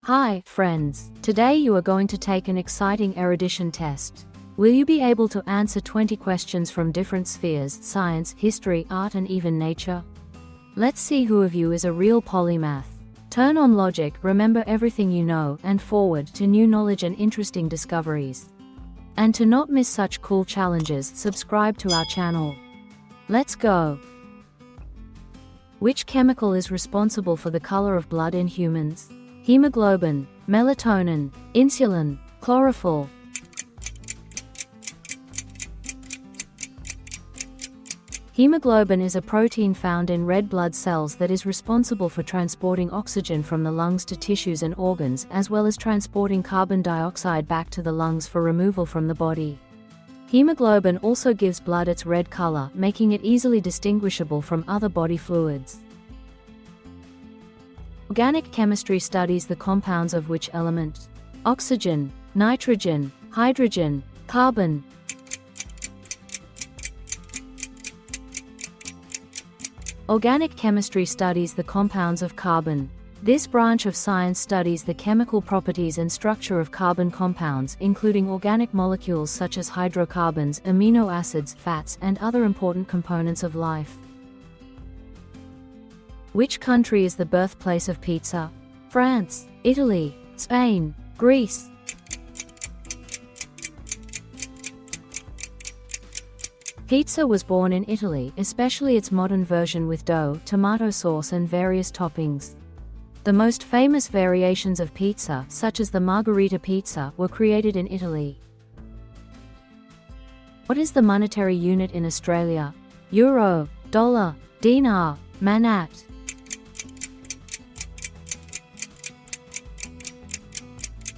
Hi, friends. Today you are going to take an exciting erudition test. Will you be able to answer 20 questions from different spheres: science, history, art, and even nature? Let's see who of you is a real polymath. Turn on logic, remember everything you know, and forward to new knowledge and interesting discoveries. And to not miss such cool challenges, subscribe to our channel. Let's go! Which chemical is responsible for the color of blood in humans? Hemoglobin, melatonin, insulin, chlorophyll. Hemoglobin is a protein found in red blood cells that is responsible for transporting oxygen from the lungs to tissues and organs, as well as transporting carbon dioxide back to the lungs for removal from the body. Hemoglobin also gives blood its red color, making it easily distinguishable from other body fluids. Organic chemistry studies the compounds of which element? Oxygen, nitrogen, hydrogen, carbon. Organic chemistry studies the compounds of carbon. This branch of science studies the chemical properties and structure of carbon compounds, including organic molecules such as hydrocarbons, amino acids, fats, and other important components of life. Which country is the birthplace of pizza? France, Italy, Spain, Greece. Pizza was born in Italy, especially its modern version with dough, tomato sauce, and various toppings. The most famous variations of pizza, such as the margherita pizza, were created in Italy. What is the monetary unit in Australia? Euro, dollar, dinar, manat.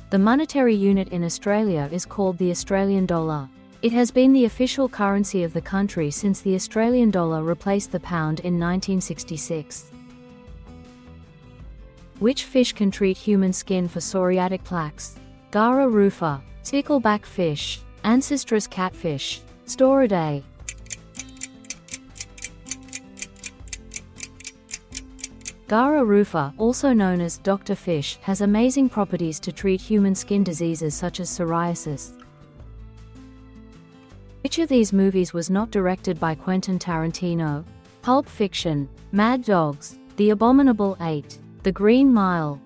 The monetary unit in Australia is called the Australian dollar. It has been the official currency of the country since the Australian dollar replaced the pound in 1966. Which fish can treat human skin for psoriatic plaques? Gara rufa, stickleback fish, Ancestris catfish, Storidae. Gara rufa, also known as Dr. Fish, has amazing properties to treat human skin diseases such as psoriasis. Which of these movies was not directed by Quentin Tarantino? Pulp Fiction, Mad Dogs, The Abominable Eight, The Green Mile.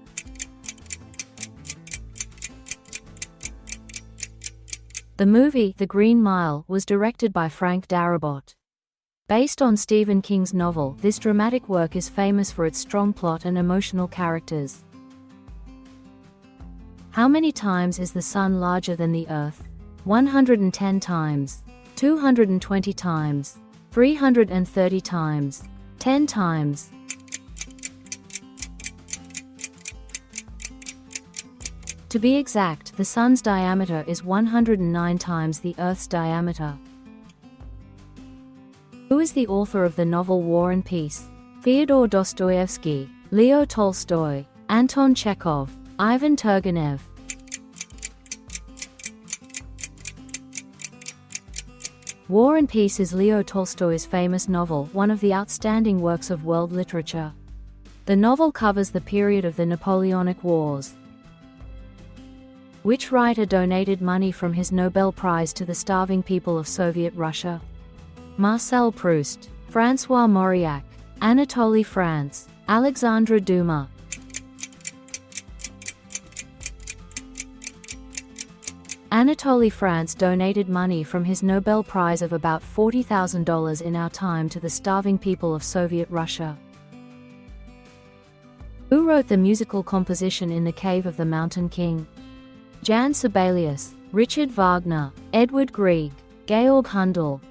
The movie, The Green Mile, was directed by Frank Darabont. Based on Stephen King's novel, this dramatic work is famous for its strong plot and emotional characters. How many times is the Sun larger than the Earth? 110 times, 220 times, 330 times, 10 times. To be exact, the Sun's diameter is 109 times the Earth's diameter. Who is the author of the novel War and Peace? Fyodor Dostoevsky, Leo Tolstoy, Anton Chekhov, Ivan Turgenev. War and Peace is Leo Tolstoy's famous novel, one of the outstanding works of world literature. The novel covers the period of the Napoleonic Wars. Which writer donated money from his Nobel Prize to the starving people of Soviet Russia? Marcel Proust, François Mauriac, Anatole France, Alexandre Dumas. Anatole France donated money from his Nobel Prize of about $40,000 in our time to the starving people of Soviet Russia. Who wrote the musical composition In the Cave of the Mountain King? Jan Sibelius, Richard Wagner, Edward Grieg, Georg Handel.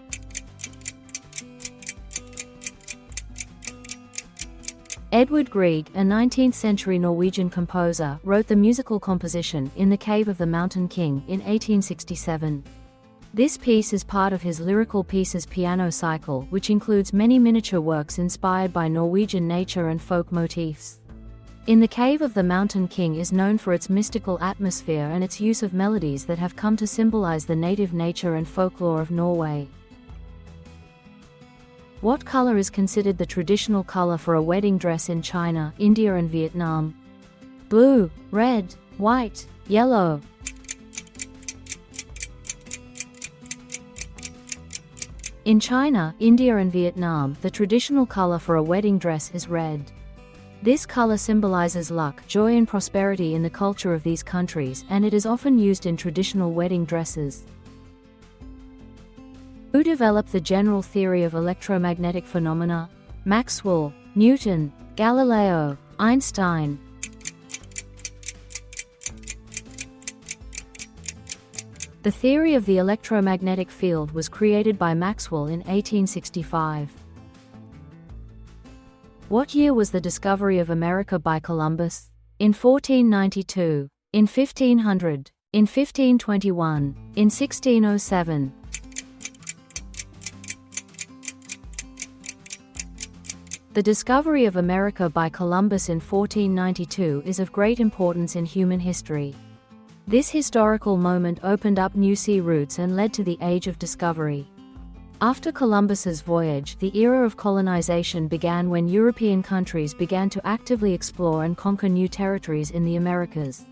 Edward Grieg, a 19th-century Norwegian composer, wrote the musical composition In the Cave of the Mountain King in 1867. This piece is part of his Lyrical Pieces piano cycle, which includes many miniature works inspired by Norwegian nature and folk motifs. In the Cave of the Mountain King is known for its mystical atmosphere and its use of melodies that have come to symbolize the native nature and folklore of Norway. What color is considered the traditional color for a wedding dress in China, India and Vietnam? blue, red, white, yellow. In China, India and Vietnam, the traditional color for a wedding dress is red. This color symbolizes luck, joy and prosperity in the culture of these countries, and it is often used in traditional wedding dresses. Who developed the general theory of electromagnetic phenomena? Maxwell, Newton, Galileo, Einstein. The theory of the electromagnetic field was created by Maxwell in 1865. What year was the discovery of America by Columbus? In 1492, in 1500, in 1521, in 1607. The discovery of America by Columbus in 1492 is of great importance in human history. This historical moment opened up new sea routes and led to the Age of Discovery. After Columbus's voyage, the era of colonization began when European countries began to actively explore and conquer new territories in the Americas.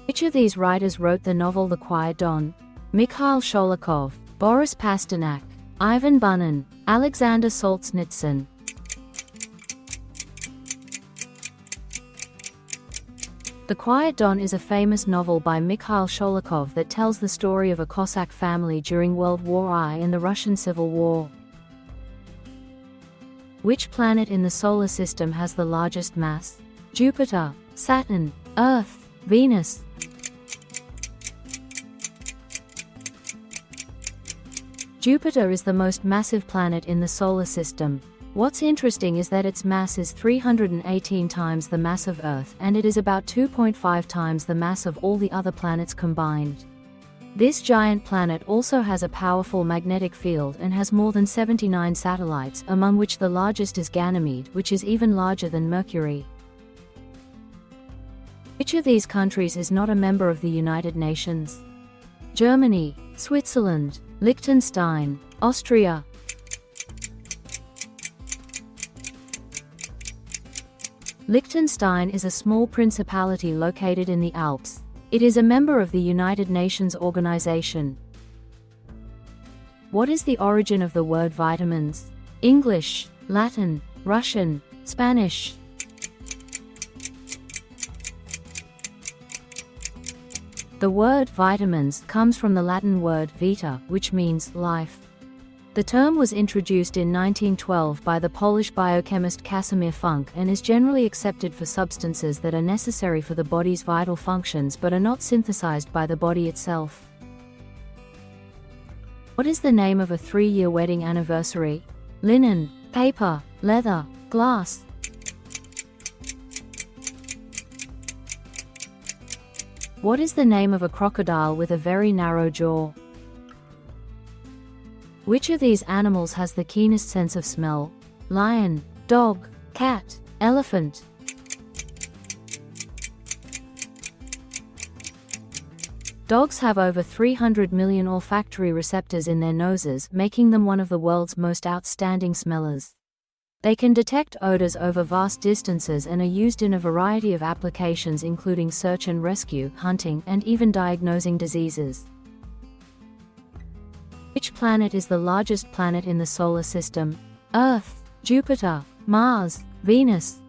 Which of these writers wrote the novel The Quiet Dawn? Mikhail Sholokhov, Boris Pasternak, Ivan Bunin, Alexander Solzhenitsyn. The Quiet Dawn is a famous novel by Mikhail Sholokhov that tells the story of a Cossack family during World War I and the Russian Civil War. Which planet in the solar system has the largest mass? Jupiter, Saturn, Earth, Venus. Jupiter is the most massive planet in the solar system. What's interesting is that its mass is 318 times the mass of Earth, and it is about 2.5 times the mass of all the other planets combined. This giant planet also has a powerful magnetic field and has more than 79 satellites, among which the largest is Ganymede, which is even larger than Mercury. Which of these countries is not a member of the United Nations? Germany, Switzerland, Liechtenstein, Austria. Liechtenstein is a small principality located in the Alps. It is a member of the United Nations organization. What is the origin of the word vitamins? English, Latin, Russian, Spanish. The word vitamins comes from the Latin word vita, which means life. The term was introduced in 1912 by the Polish biochemist Casimir Funk and is generally accepted for substances that are necessary for the body's vital functions but are not synthesized by the body itself. What is the name of a 3-year wedding anniversary? Linen, paper, leather, glass. What is the name of a crocodile with a very narrow jaw? Which of these animals has the keenest sense of smell? Lion, dog, cat, elephant. Dogs have over 300 million olfactory receptors in their noses, making them one of the world's most outstanding smellers. They can detect odors over vast distances and are used in a variety of applications including search and rescue, hunting, and even diagnosing diseases. Which planet is the largest planet in the solar system? Earth, Jupiter, Mars, Venus.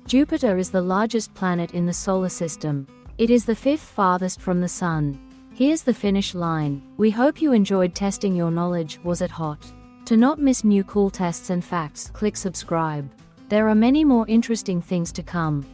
Jupiter is the largest planet in the solar system. It is the 5th farthest from the Sun. Here's the finish line. We hope you enjoyed testing your knowledge. Was it hot? To not miss new cool tests and facts, click subscribe. There are many more interesting things to come.